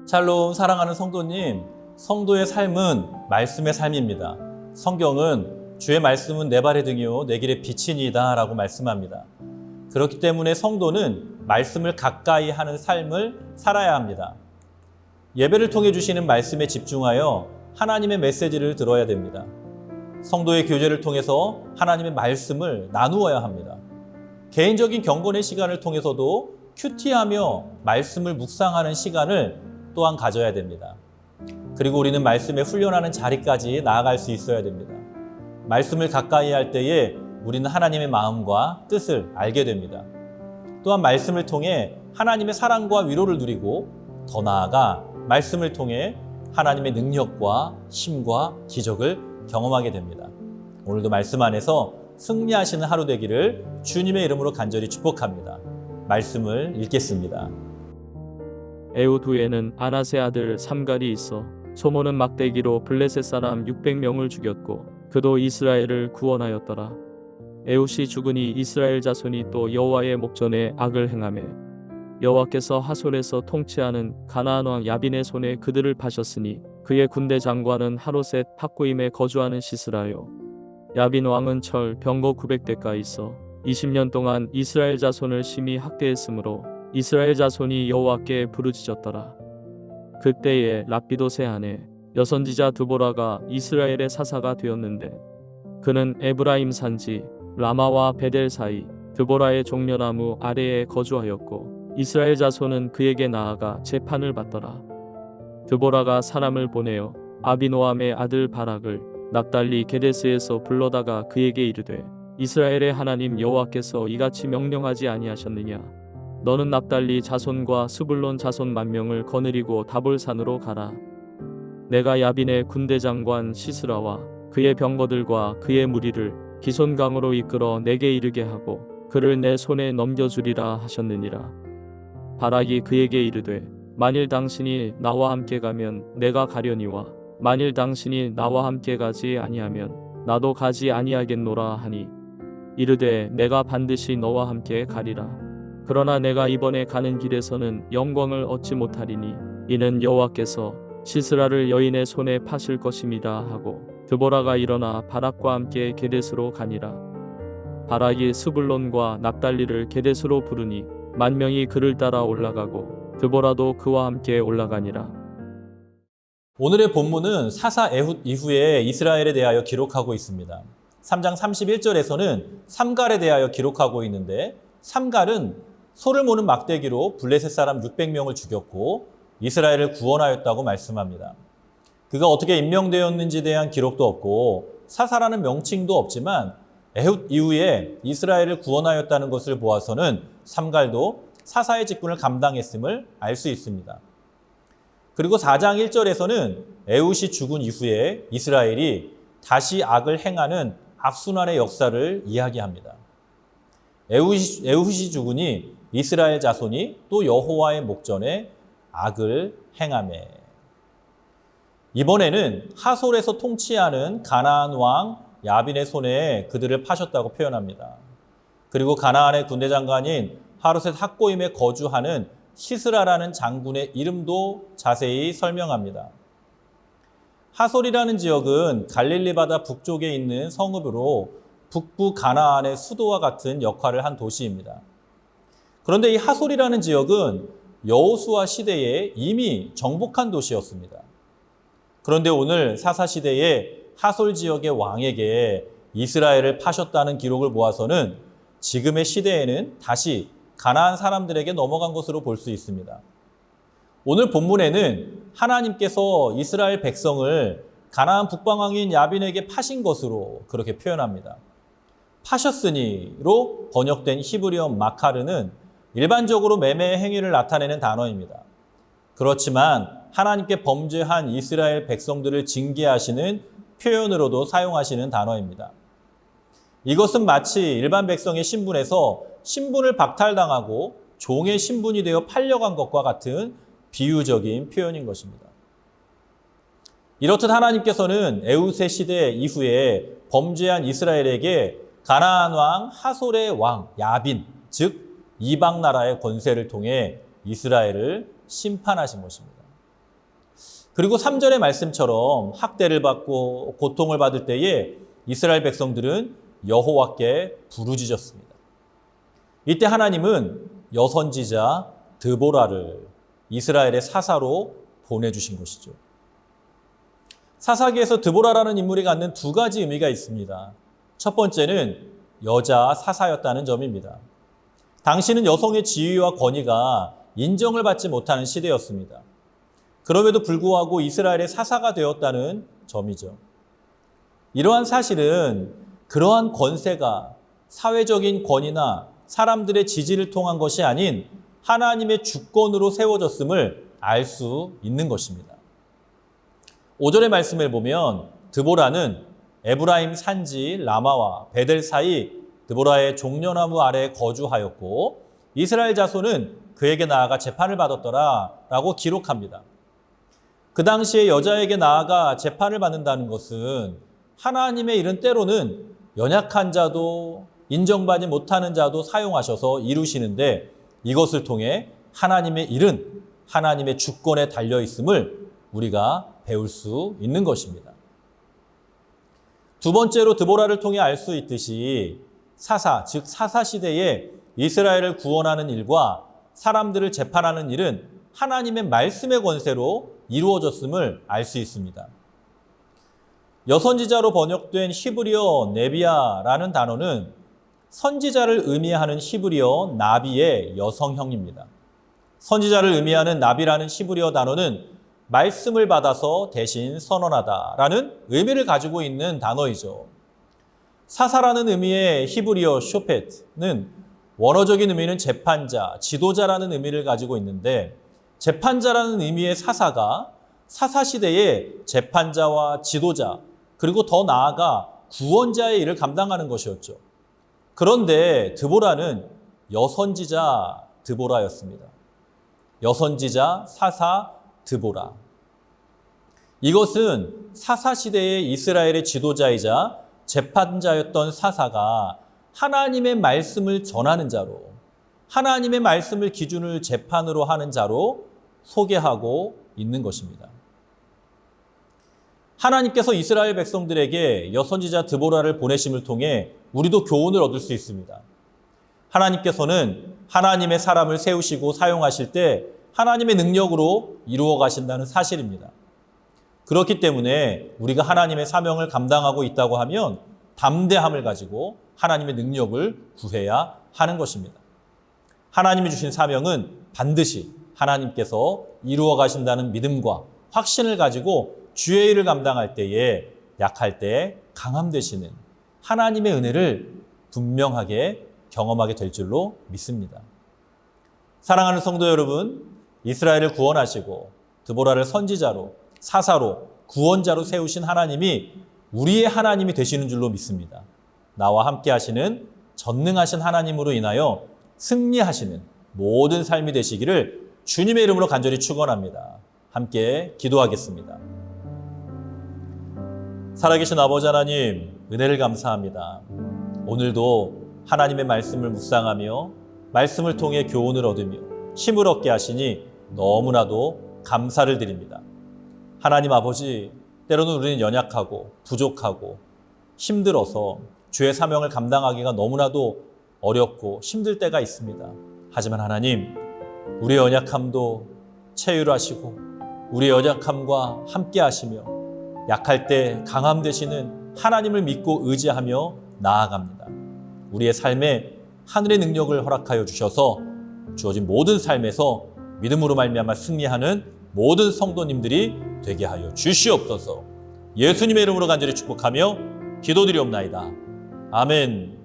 샬롬 사랑하는 성도님, 성도의 삶은 말씀의 삶입니다. 성경은 주의 말씀은 내 발의 등이요 내 길의 빛이니이다 라고 말씀합니다. 그렇기 때문에 성도는 말씀을 가까이 하는 삶을 살아야 합니다. 예배를 통해 주시는 말씀에 집중하여 하나님의 메시지를 들어야 됩니다. 성도의 교제를 통해서 하나님의 말씀을 나누어야 합니다. 개인적인 경건의 시간을 통해서도 큐티하며 말씀을 묵상하는 시간을 또한 가져야 됩니다. 그리고 우리는 말씀에 훈련하는 자리까지 나아갈 수 있어야 됩니다. 말씀을 가까이 할 때에 우리는 하나님의 마음과 뜻을 알게 됩니다. 또한 말씀을 통해 하나님의 사랑과 위로를 누리고 더 나아가 말씀을 통해 하나님의 능력과 힘과 기적을 경험하게 됩니다. 오늘도 말씀 안에서 승리하시는 하루 되기를 주님의 이름으로 간절히 축복합니다. 말씀을 읽겠습니다. 에훗 후에는 아낫의 아들 삼갈이 있어 소모는 막대기로 블레셋 사람 600명을 죽였고 그도 이스라엘을 구원하였더라. 에훗이 죽으니 이스라엘 자손이 또 여호와의 목전에 악을 행하매 여호와께서 하솔에서 통치하는 가나안 왕 야빈의 손에 그들을 파셨으니 그의 군대 장관은 하로셋 핫고임에 거주하는 시스라요. 야빈 왕은 철 병거 900대가 있어 20년 동안 이스라엘 자손을 심히 학대했으므로 이스라엘 자손이 여호와께 부르짖었더라. 그때에 랍비도세 아내 여선지자 드보라가 이스라엘의 사사가 되었는데 그는 에브라임 산지 라마와 베델 사이 드보라의 종려나무 아래에 거주하였고 이스라엘 자손은 그에게 나아가 재판을 받더라. 드보라가 사람을 보내어 아비노함의 아들 바락을 납달리 게데스에서 불러다가 그에게 이르되 이스라엘의 하나님 여호와께서 이같이 명령하지 아니하셨느냐. 너는 납달리 자손과 스불론 자손 10,000명을 거느리고 다볼산으로 가라. 내가 야빈의 군대 장관 시스라와 그의 병거들과 그의 무리를 기손강으로 이끌어 내게 이르게 하고 그를 내 손에 넘겨주리라 하셨느니라. 바락이 그에게 이르되 만일 당신이 나와 함께 가면 내가 가려니와 만일 당신이 나와 함께 가지 아니하면 나도 가지 아니하겠노라 하니 이르되 내가 반드시 너와 함께 가리라. 그러나 내가 이번에 가는 길에서는 영광을 얻지 못하리니 이는 여호와께서 시스라를 여인의 손에 파실 것임이다 하고 드보라가 일어나 바락과 함께 게데스로 가니라. 바락이 스불론과 납달리를 게데스로 부르니 10,000명이 그를 따라 올라가고 드보라도 그와 함께 올라가니라. 오늘의 본문은 사사 에훗 이후에 이스라엘에 대하여 기록하고 있습니다. 3장 31절에서는 삼갈에 대하여 기록하고 있는데 삼갈은 소를 모는 막대기로 블레셋 사람 600명을 죽였고 이스라엘을 구원하였다고 말씀합니다. 그가 어떻게 임명되었는지에 대한 기록도 없고 사사라는 명칭도 없지만 에훗 이후에 이스라엘을 구원하였다는 것을 보아서는 삼갈도 사사의 직분을 감당했음을 알 수 있습니다. 그리고 4장 1절에서는 에훗이 죽은 이후에 이스라엘이 다시 악을 행하는 악순환의 역사를 이야기합니다. 에훗이 죽으니 이스라엘 자손이 또 여호와의 목전에 악을 행하매. 이번에는 하솔에서 통치하는 가나안 왕 야빈의 손에 그들을 파셨다고 표현합니다. 그리고 가나안의 군대 장관인 하로셋 핫고임에 거주하는 시스라라는 장군의 이름도 자세히 설명합니다. 하솔이라는 지역은 갈릴리 바다 북쪽에 있는 성읍으로 북부 가나안의 수도와 같은 역할을 한 도시입니다. 그런데 이 하솔이라는 지역은 여호수아 시대에 이미 정복한 도시였습니다. 그런데 오늘 사사 시대에 하솔 지역의 왕에게 이스라엘을 파셨다는 기록을 보아서는 지금의 시대에는 다시 가나안 사람들에게 넘어간 것으로 볼 수 있습니다. 오늘 본문에는 하나님께서 이스라엘 백성을 가나안 북방왕인 야빈에게 파신 것으로 그렇게 표현합니다. 파셨으니로 번역된 히브리어 마카르는 일반적으로 매매의 행위를 나타내는 단어입니다. 그렇지만 하나님께 범죄한 이스라엘 백성들을 징계하시는 표현으로도 사용하시는 단어입니다. 이것은 마치 일반 백성의 신분에서 신분을 박탈당하고 종의 신분이 되어 팔려간 것과 같은 비유적인 표현인 것입니다. 이렇듯 하나님께서는 에훗의 시대 이후에 범죄한 이스라엘에게 가나안 왕 하솔의 왕 야빈, 즉 이방 나라의 권세를 통해 이스라엘을 심판하신 것입니다. 그리고 3절의 말씀처럼 학대를 받고 고통을 받을 때에 이스라엘 백성들은 여호와께 부르짖었습니다. 이때 하나님은 여선지자 드보라를 이스라엘의 사사로 보내주신 것이죠. 사사기에서 드보라라는 인물이 갖는 두 가지 의미가 있습니다. 첫 번째는 여자 사사였다는 점입니다. 당시는 여성의 지위와 권위가 인정을 받지 못하는 시대였습니다. 그럼에도 불구하고 이스라엘의 사사가 되었다는 점이죠. 이러한 사실은 그러한 권세가 사회적인 권위나 사람들의 지지를 통한 것이 아닌 하나님의 주권으로 세워졌음을 알 수 있는 것입니다. 5절의 말씀을 보면 드보라는 에브라임 산지 라마와 베델 사이 드보라의 종려나무 아래에 거주하였고 이스라엘 자손은 그에게 나아가 재판을 받았더라 라고 기록합니다. 그 당시에 여자에게 나아가 재판을 받는다는 것은 하나님의 일은 때로는 연약한 자도 인정받지 못하는 자도 사용하셔서 이루시는데 이것을 통해 하나님의 일은 하나님의 주권에 달려있음을 우리가 배울 수 있는 것입니다. 두 번째로 드보라를 통해 알 수 있듯이 사사, 즉 사사시대에 이스라엘을 구원하는 일과 사람들을 재판하는 일은 하나님의 말씀의 권세로 이루어졌음을 알 수 있습니다. 여선지자로 번역된 히브리어 네비아라는 단어는 선지자를 의미하는 히브리어 나비의 여성형입니다. 선지자를 의미하는 나비라는 히브리어 단어는 말씀을 받아서 대신 선언하다라는 의미를 가지고 있는 단어이죠. 사사라는 의미의 히브리어 쇼펫은 원어적인 의미는 재판자, 지도자라는 의미를 가지고 있는데 재판자라는 의미의 사사가 사사시대의 재판자와 지도자 그리고 더 나아가 구원자의 일을 감당하는 것이었죠. 그런데 드보라는 여선지자 드보라였습니다. 여선지자 사사 드보라. 이것은 사사시대의 이스라엘의 지도자이자 재판자였던 사사가 하나님의 말씀을 전하는 자로 하나님의 말씀을 기준을 재판으로 하는 자로 소개하고 있는 것입니다. 하나님께서 이스라엘 백성들에게 여선지자 드보라를 보내심을 통해 우리도 교훈을 얻을 수 있습니다. 하나님께서는 하나님의 사람을 세우시고 사용하실 때 하나님의 능력으로 이루어 가신다는 사실입니다. 그렇기 때문에 우리가 하나님의 사명을 감당하고 있다고 하면 담대함을 가지고 하나님의 능력을 구해야 하는 것입니다. 하나님이 주신 사명은 반드시 하나님께서 이루어 가신다는 믿음과 확신을 가지고 주의 일을 감당할 때에 약할 때 강함 되시는 하나님의 은혜를 분명하게 경험하게 될 줄로 믿습니다. 사랑하는 성도 여러분, 이스라엘을 구원하시고 드보라를 선지자로 사사로 구원자로 세우신 하나님이 우리의 하나님이 되시는 줄로 믿습니다. 나와 함께 하시는 전능하신 하나님으로 인하여 승리하시는 모든 삶이 되시기를 주님의 이름으로 간절히 축원합니다. 함께 기도하겠습니다. 살아계신 아버지 하나님, 은혜를 감사합니다. 오늘도 하나님의 말씀을 묵상하며 말씀을 통해 교훈을 얻으며 힘을 얻게 하시니 너무나도 감사를 드립니다. 하나님 아버지, 때로는 우리는 연약하고 부족하고 힘들어서 주의 사명을 감당하기가 너무나도 어렵고 힘들 때가 있습니다. 하지만 하나님, 우리의 연약함도 체휼하시고 우리의 연약함과 함께 하시며 약할 때 강함 되시는 하나님을 믿고 의지하며 나아갑니다. 우리의 삶에 하늘의 능력을 허락하여 주셔서 주어진 모든 삶에서 믿음으로 말미암아 승리하는 모든 성도님들이 되게 하여 주시옵소서. 예수님의 이름으로 간절히 축복하며 기도드리옵나이다. 아멘.